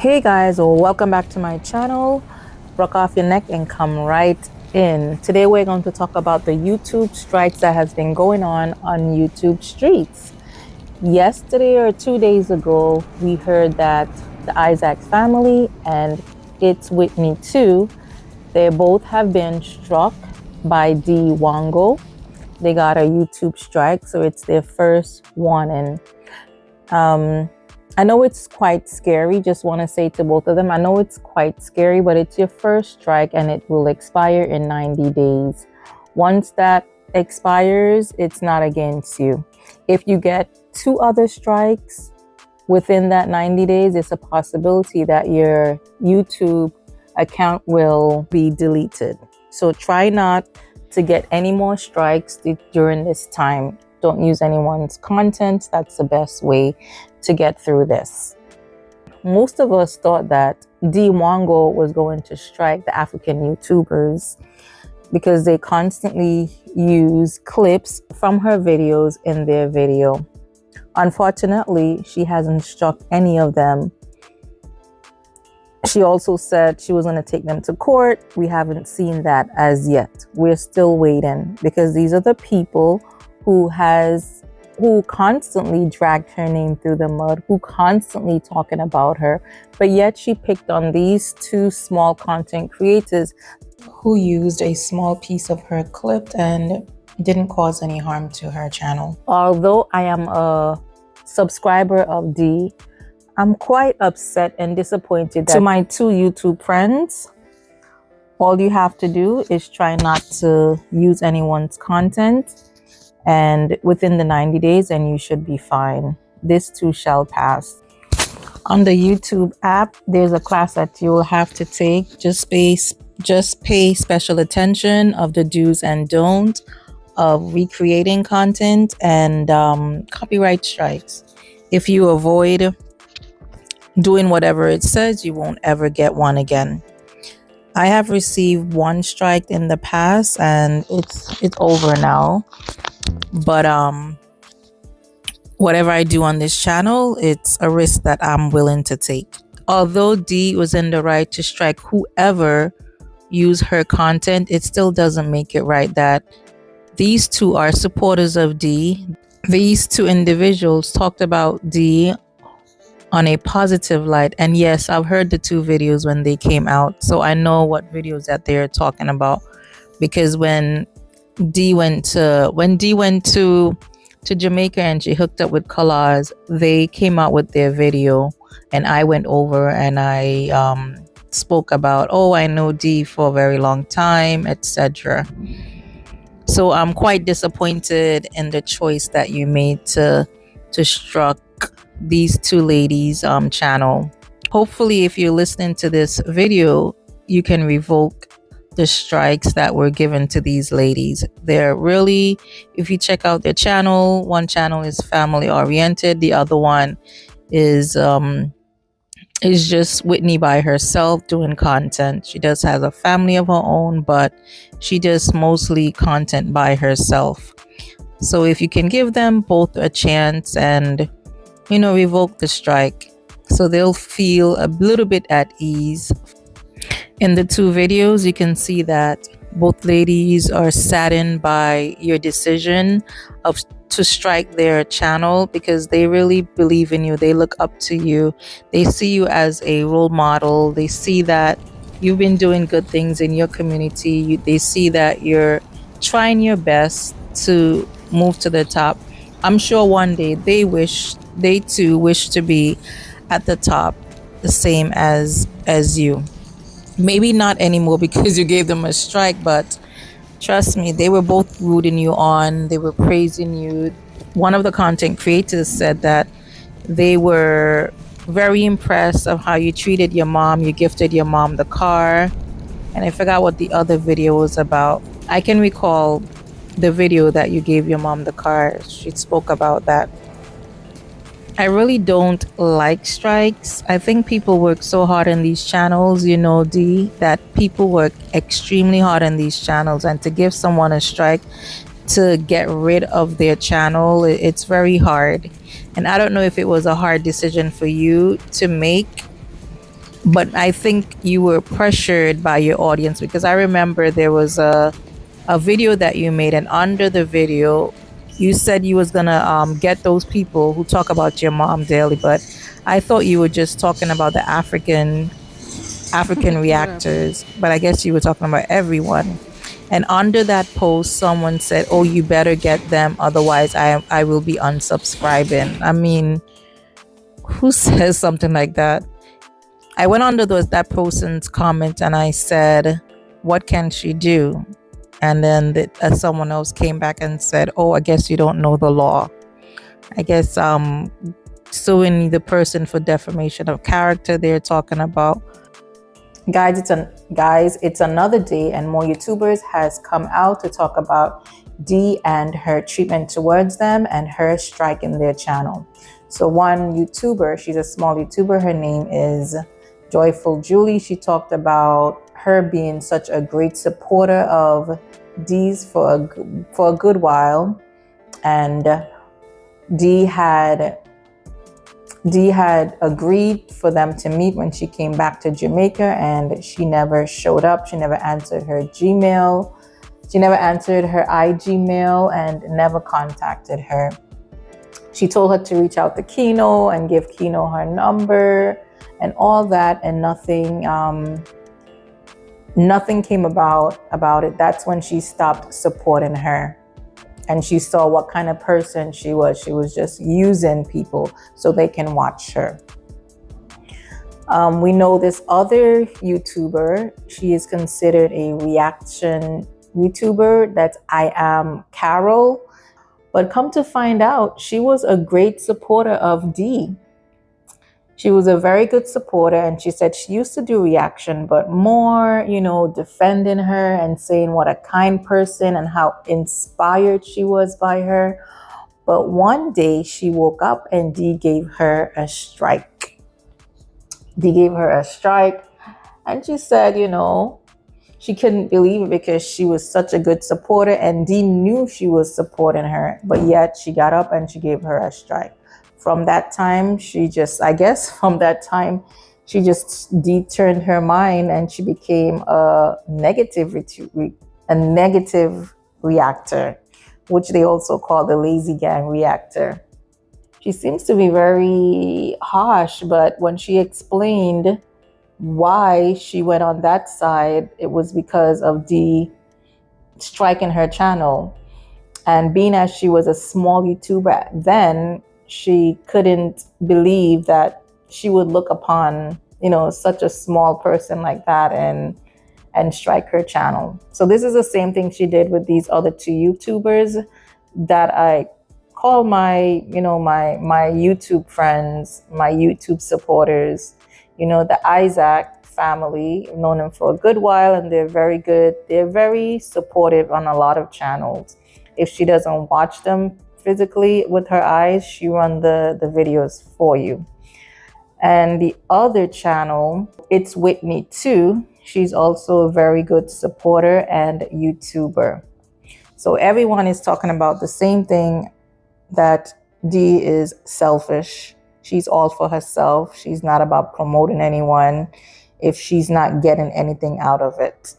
Hey guys, welcome back to my channel. Rock off your neck and come right in. Today we're going to talk about the YouTube strikes that has been going on YouTube streets. Yesterday or 2 days ago, we heard that the Isaacs family and It's Whitney too, they both have been struck by Dee Mwango. They got a YouTube strike, so it's their first one. And I know it's quite scary. Just want to say to both of them, I know it's quite scary, but it's your first strike and it will expire in 90 days. Once that expires, it's not against you. If you get 2 other strikes within that 90 days, it's a possibility that your YouTube account will be deleted. So try not to get any more strikes during this time. Don't use anyone's content. That's the best way to get through this. Most of us thought that Dee Mwango was going to strike the African YouTubers because they constantly use clips from her videos in their video. Unfortunately, she hasn't struck any of them. She also said she was going to take them to court. We haven't seen that as yet. We're still waiting because these are the people who constantly dragged her name through the mud, who constantly talking about her, but yet she picked on these 2 small content creators who used a small piece of her clip and didn't cause any harm to her channel. Although I am a subscriber of Dee, I'm quite upset and disappointed that to my 2 YouTube friends, all you have to do is try not to use anyone's content, and within the 90 days, and you should be fine. This too shall pass. On the YouTube app, there's a class that you'll have to take. Just pay special attention of the do's and don'ts of recreating content and copyright strikes. If you avoid doing whatever it says, you won't ever get one again. I have received 1 strike in the past and it's over now. But whatever I do on this channel, it's a risk that I'm willing to take. Although Dee was in the right to strike whoever used her content, it still doesn't make it right that these 2 are supporters of Dee. These 2 individuals talked about Dee on a positive light, and yes, I've heard the 2 videos when they came out, so I know what videos that they're talking about. Because when Dee went to Jamaica and she hooked up with Colors, they came out with their video, and I went over and I spoke about, oh, I know Dee for a very long time, etc. So I'm quite disappointed in the choice that you made to struck these 2 ladies' channel. Hopefully, if you're listening to this video, you can revoke the strikes that were given to these ladies. They're really, if you check out their channel, one channel is family oriented, the other one is just Whitney by herself doing content. She does have a family of her own, but she does mostly content by herself. So if you can give them both a chance and revoke the strike, so they'll feel a little bit at ease. In the 2 videos, you can see that both ladies are saddened by your decision to strike their channel because they really believe in you. They look up to you. They see you as a role model. They see that you've been doing good things in your community. They see that you're trying your best to move to the top. I'm sure one day they too wish to be at the top, the same as you. Maybe not anymore because you gave them a strike, but trust me, they were both rooting you on. They were praising you. One of the content creators said that they were very impressed of how you treated your mom. You gifted your mom the car. And I forgot what the other video was about. I can recall the video that you gave your mom the car. She spoke about that. I really don't like strikes. I think people work so hard on these channels, Dee, that people work extremely hard on these channels, and to give someone a strike to get rid of their channel, it's very hard. And I don't know if it was a hard decision for you to make, But I think you were pressured by your audience, because I remember there was a video that you made, and under the video you said you was gonna get those people who talk about your mom daily, but I thought you were just talking about the African What happened? reactors, but I guess you were talking about everyone. And under that post, someone said, "Oh, you better get them, otherwise I will be unsubscribing." I mean, who says something like that? I went under that person's comment and I said, "What can she do?" And then someone else came back and said, "Oh, I guess you don't know the law. I guess suing the person for defamation of character they're talking about." Guys, it's another day, and more YouTubers has come out to talk about Dee and her treatment towards them and her striking their channel. So one YouTuber, she's a small YouTuber, her name is Joyful Julie. She talked about her being such a great supporter of Dee's for a good while, and Dee had Dee had agreed for them to meet when she came back to Jamaica, and she never showed up. She never answered her Gmail. She never answered her iGmail and never contacted her. She told her to reach out to Kino and give Kino her number and all that, and nothing came about it. That's when she stopped supporting her. And she saw what kind of person she was. She was just using people so they can watch her. We know this other YouTuber. She is considered a reaction YouTuber. That's I Am Carol. But come to find out, she was a great supporter of Dee. She was a very good supporter, and she said she used to do reaction, but more, defending her and saying what a kind person and how inspired she was by her. But one day she woke up and Dee gave her a strike. Dee gave her a strike, and she said, she couldn't believe it because she was such a good supporter, and Dee knew she was supporting her, but yet she got up and she gave her a strike. From that time, Dee turned her mind and she became a negative reactor, which they also call the lazy gang reactor. She seems to be very harsh, but when she explained why she went on that side, it was because of Dee striking her channel. And being as she was a small YouTuber then, she couldn't believe that she would look upon, such a small person like that and strike her channel. So this is the same thing she did with these other two YouTubers that I call my YouTube friends, my YouTube supporters, the Isaac family. I've known them for a good while, and they're very good. They're very supportive on a lot of channels. If she doesn't watch them physically with her eyes, she runs the videos for you. And the other channel, it's Whitney too. She's also a very good supporter and YouTuber. So everyone is talking about the same thing, that Dee is selfish. She's all for herself. She's not about promoting anyone if she's not getting anything out of it.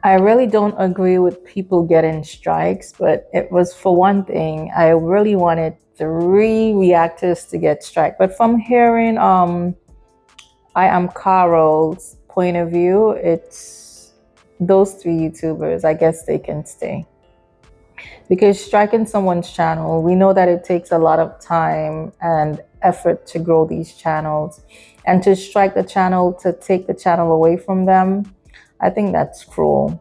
I really don't agree with people getting strikes, but it was, for one thing, I really wanted 3 reactors to get strike. But from hearing I Am Carol's point of view, it's those 3 YouTubers. I guess they can stay. Because striking someone's channel, we know that it takes a lot of time and effort to grow these channels. And to strike the channel, to take the channel away from them, I think that's cruel.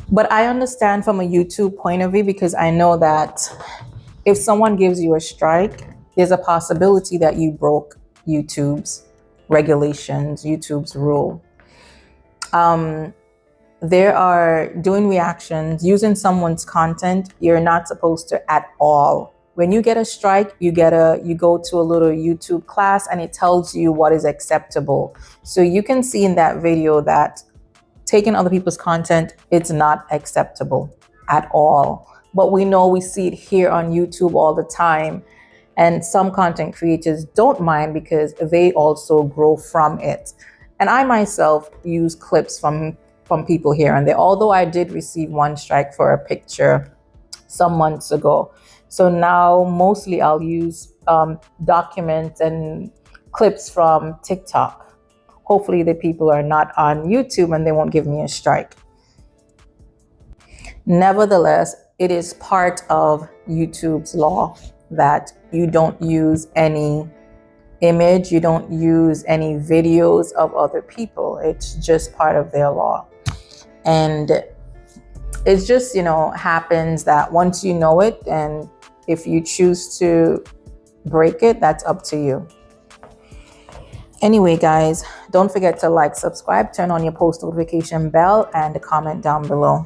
But I understand from a YouTube point of view, because I know that if someone gives you a strike, there's a possibility that you broke YouTube's regulations, YouTube's rule. There are doing reactions, using someone's content, you're not supposed to at all. When you get a strike, you go to a little YouTube class and it tells you what is acceptable. So you can see in that video that taking other people's content, it's not acceptable at all. But we see it here on YouTube all the time. And some content creators don't mind because they also grow from it. And I myself use clips from people here and there, although I did receive one strike for a picture some months ago. So now mostly I'll use documents and clips from TikTok. Hopefully the people are not on YouTube and they won't give me a strike. Nevertheless, it is part of YouTube's law that you don't use any image, you don't use any videos of other people. It's just part of their law. And it's just, happens that once you know it, and if you choose to break it, that's up to you. Anyway, guys, don't forget to like, subscribe, turn on your post notification bell, and comment down below.